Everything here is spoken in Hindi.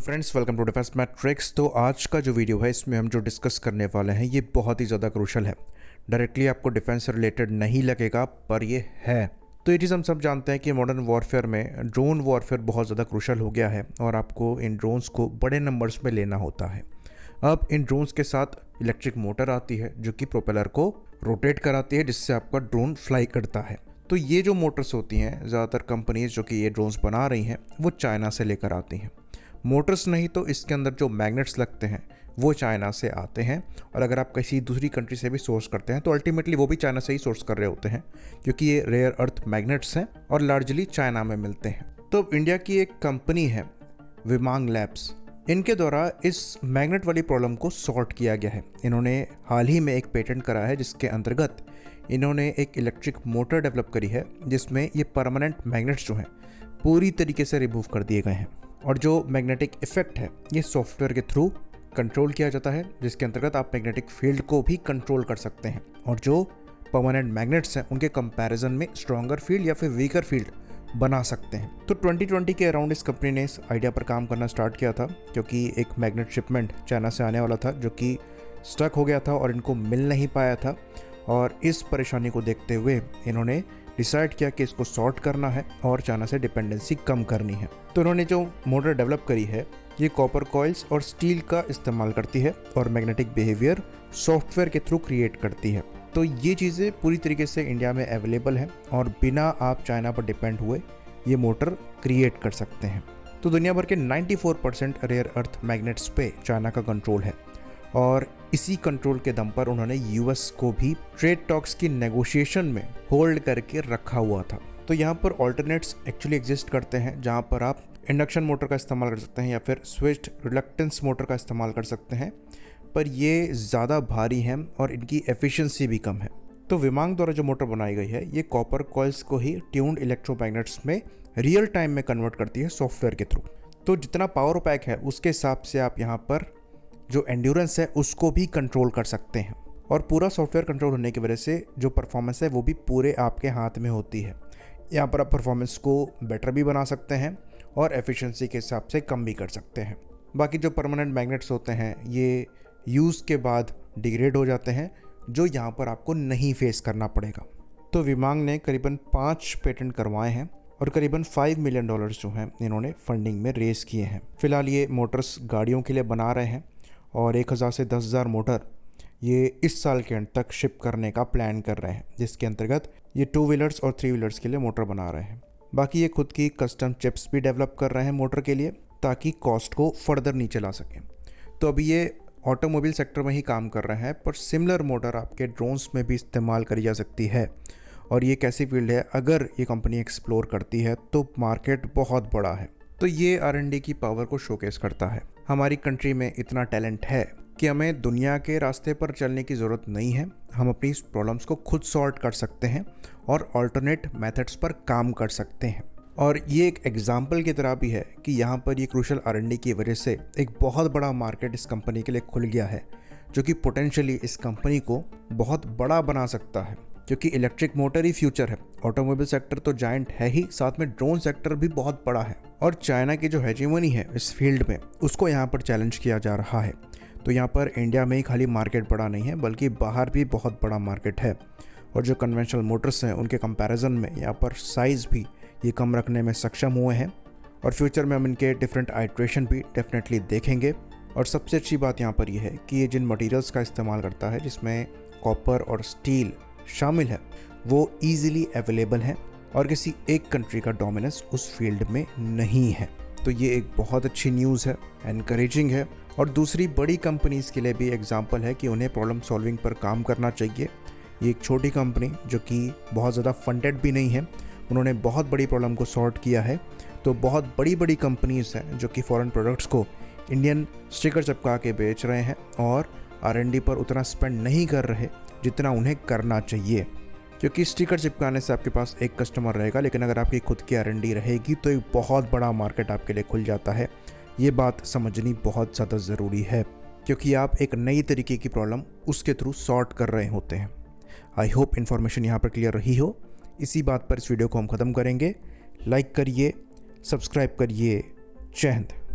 Friends, welcome to defence matrix. तो आज का जो वीडियो है इसमें हम जो डिस्कस करने वाले हैं ये बहुत ही ज़्यादा क्रूशल है। डायरेक्टली आपको डिफेंस से रिलेटेड नहीं लगेगा पर ये है। तो ये चीज़ हम सब जानते हैं कि मॉडर्न वॉरफेयर में ड्रोन वॉरफेयर बहुत ज़्यादा क्रूशल हो गया है और आपको इन ड्रोन्स को बड़े नंबर्स में लेना होता है। अब इन ड्रोन्स के साथ इलेक्ट्रिक मोटर आती है जो कि प्रोपेलर को रोटेट कराती है जिससे आपका ड्रोन फ्लाई करता है। तो ये जो मोटर्स होती हैं ज़्यादातर कंपनीज जो कि ये ड्रोन्स बना रही हैं वो चाइना से लेकर आती हैं। मोटर्स नहीं तो इसके अंदर जो मैग्नेट्स लगते हैं वो चाइना से आते हैं, और अगर आप किसी दूसरी कंट्री से भी सोर्स करते हैं तो अल्टीमेटली वो भी चाइना से ही सोर्स कर रहे होते हैं क्योंकि ये रेयर अर्थ मैग्नेट्स हैं और लार्जली चाइना में मिलते हैं। तो इंडिया की एक कंपनी है विमांग लैब्स, इनके द्वारा इस मैग्नेट वाली प्रॉब्लम को सॉर्ट किया गया है। इन्होंने हाल ही में एक पेटेंट करा है जिसके अंतर्गत इन्होंने एक इलेक्ट्रिक मोटर डेवलप करी है जिसमें ये परमानेंट मैग्नेट्स जो हैं पूरी तरीके से रिमूव कर दिए गए हैं, और जो मैग्नेटिक इफेक्ट है ये सॉफ्टवेयर के थ्रू कंट्रोल किया जाता है जिसके अंतर्गत आप मैग्नेटिक फील्ड को भी कंट्रोल कर सकते हैं और जो परमानेंट मैग्नेट्स हैं उनके कंपैरिजन में स्ट्रॉन्गर फील्ड या फिर वीकर फील्ड बना सकते हैं। तो 2020 के अराउंड इस कंपनी ने इस आइडिया पर काम करना स्टार्ट किया था क्योंकि एक मैग्नेट शिपमेंट चाइना से आने वाला था जो कि स्टक हो गया था और इनको मिल नहीं पाया था, और इस परेशानी को देखते हुए इन्होंने डिसाइड किया कि इसको सॉर्ट करना है और चाइना से डिपेंडेंसी कम करनी है। तो इन्होंने जो मोटर डेवलप करी है ये कॉपर कॉइल्स और स्टील का इस्तेमाल करती है और मैग्नेटिक बिहेवियर सॉफ्टवेयर के थ्रू क्रिएट करती है। तो ये चीज़ें पूरी तरीके से इंडिया में अवेलेबल हैं और बिना आप चाइना पर डिपेंड हुए ये मोटर क्रिएट कर सकते हैं। तो दुनिया भर के 94% रेयर अर्थ मैग्नेट्स पे चाइना का कंट्रोल है और इसी कंट्रोल के दम पर उन्होंने यूएस को भी ट्रेड टॉक्स की नेगोशिएशन में होल्ड करके रखा हुआ था। तो यहाँ पर ऑल्टरनेट्स एक्चुअली एग्जिस्ट करते हैं जहाँ पर आप इंडक्शन मोटर का इस्तेमाल कर सकते हैं या फिर स्विच्ड रिलक्टेंस मोटर का इस्तेमाल कर सकते हैं, पर ये ज़्यादा भारी हैं और इनकी एफिशिएंसी भी कम है। तो विमांग द्वारा जो मोटर बनाई गई है ये कॉपर कॉइल्स को ही ट्यून्ड इलेक्ट्रोमैग्नेट्स में रियल टाइम में कन्वर्ट करती है सॉफ्टवेयर के थ्रू। तो जितना पावर पैक है उसके हिसाब से आप यहाँ पर जो एंड्योरेंस है उसको भी कंट्रोल कर सकते हैं, और पूरा सॉफ्टवेयर कंट्रोल होने की वजह से जो परफॉर्मेंस है वो भी पूरे आपके हाथ में होती है। यहाँ पर आप परफॉर्मेंस को बेटर भी बना सकते हैं और एफिशिएंसी के हिसाब से कम भी कर सकते हैं। बाकी जो परमानेंट मैग्नेट्स होते हैं ये यूज़ के बाद डिग्रेड हो जाते हैं जो यहाँ पर आपको नहीं फेस करना पड़ेगा। तो विमांग ने करीबन 5 पेटेंट करवाए हैं और करीबन $5 मिलियन जो हैं इन्होंने फंडिंग में रेस किए हैं। फिलहाल ये मोटर्स गाड़ियों के लिए बना रहे हैं और 1000 से 10,000 मोटर ये इस साल के अंत तक शिप करने का प्लान कर रहे हैं, जिसके अंतर्गत ये 2 व्हीलर्स और 3 व्हीलर्स के लिए मोटर बना रहे हैं। बाकी ये खुद की कस्टम चिप्स भी डेवलप कर रहे हैं मोटर के लिए ताकि कॉस्ट को फर्दर नीचे ला सकें। तो अभी ये ऑटोमोबाइल सेक्टर में ही काम कर रहे हैं, पर सिमिलर मोटर आपके ड्रोन्स में भी इस्तेमाल करी जा सकती है। और ये कैसी फील्ड है, अगर ये कंपनी एक्सप्लोर करती है तो मार्केट बहुत बड़ा है। तो ये R&D की पावर को शोकेस करता है। हमारी कंट्री में इतना टैलेंट है कि हमें दुनिया के रास्ते पर चलने की ज़रूरत नहीं है, हम अपनी प्रॉब्लम्स को खुद सॉल्व कर सकते हैं और अल्टरनेट मेथड्स पर काम कर सकते हैं। और ये एक एग्जाम्पल की तरह भी है कि यहाँ पर ये क्रूशल R&D की वजह से एक बहुत बड़ा मार्केट इस कंपनी के लिए खुल गया है जो कि पोटेंशियली इस कंपनी को बहुत बड़ा बना सकता है, क्योंकि इलेक्ट्रिक मोटर ही फ्यूचर है। ऑटोमोबाइल सेक्टर तो जायंट है ही, साथ में ड्रोन सेक्टर भी बहुत बड़ा है और चाइना की जो हेजेमनी है इस फील्ड में उसको यहाँ पर चैलेंज किया जा रहा है। तो यहाँ पर इंडिया में ही खाली मार्केट बड़ा नहीं है बल्कि बाहर भी बहुत बड़ा मार्केट है, और जो कन्वेंशनल मोटर्स हैं उनके कंपैरिजन में यहाँ पर साइज़ भी ये कम रखने में सक्षम हुए हैं, और फ्यूचर में हम इनके डिफरेंट आइट्रेशन भी डेफिनेटली देखेंगे। और सबसे अच्छी बात यहाँ पर यह है कि ये जिन मटेरियल्स का इस्तेमाल करता है जिसमें कॉपर और स्टील शामिल है वो ईजिली अवेलेबल है और किसी एक कंट्री का डोमिनेंस उस फील्ड में नहीं है। तो ये एक बहुत अच्छी न्यूज़ है, एनकरेजिंग है, और दूसरी बड़ी कंपनीज़ के लिए भी एग्जांपल है कि उन्हें प्रॉब्लम सॉल्विंग पर काम करना चाहिए। ये एक छोटी कंपनी जो कि बहुत ज़्यादा फंडेड भी नहीं है, उन्होंने बहुत बड़ी प्रॉब्लम को सॉर्ट किया है। तो बहुत बड़ी बड़ी कंपनीज़ हैं जो कि फॉरेन प्रोडक्ट्स को इंडियन स्टिकर चिपका के बेच रहे हैं और R&D पर उतना स्पेंड नहीं कर रहे जितना उन्हें करना चाहिए, क्योंकि स्टिकर चिपकाने से आपके पास एक कस्टमर रहेगा, लेकिन अगर आपकी खुद की R&D रहेगी तो एक बहुत बड़ा मार्केट आपके लिए खुल जाता है। ये बात समझनी बहुत ज़्यादा ज़रूरी है क्योंकि आप एक नई तरीके की प्रॉब्लम उसके थ्रू सॉर्ट कर रहे होते हैं। आई होप इन्फॉर्मेशन यहाँ पर क्लियर रही हो। इसी बात पर इस वीडियो को हम ख़त्म करेंगे। लाइक करिए, सब्सक्राइब करिए। जय हिंद।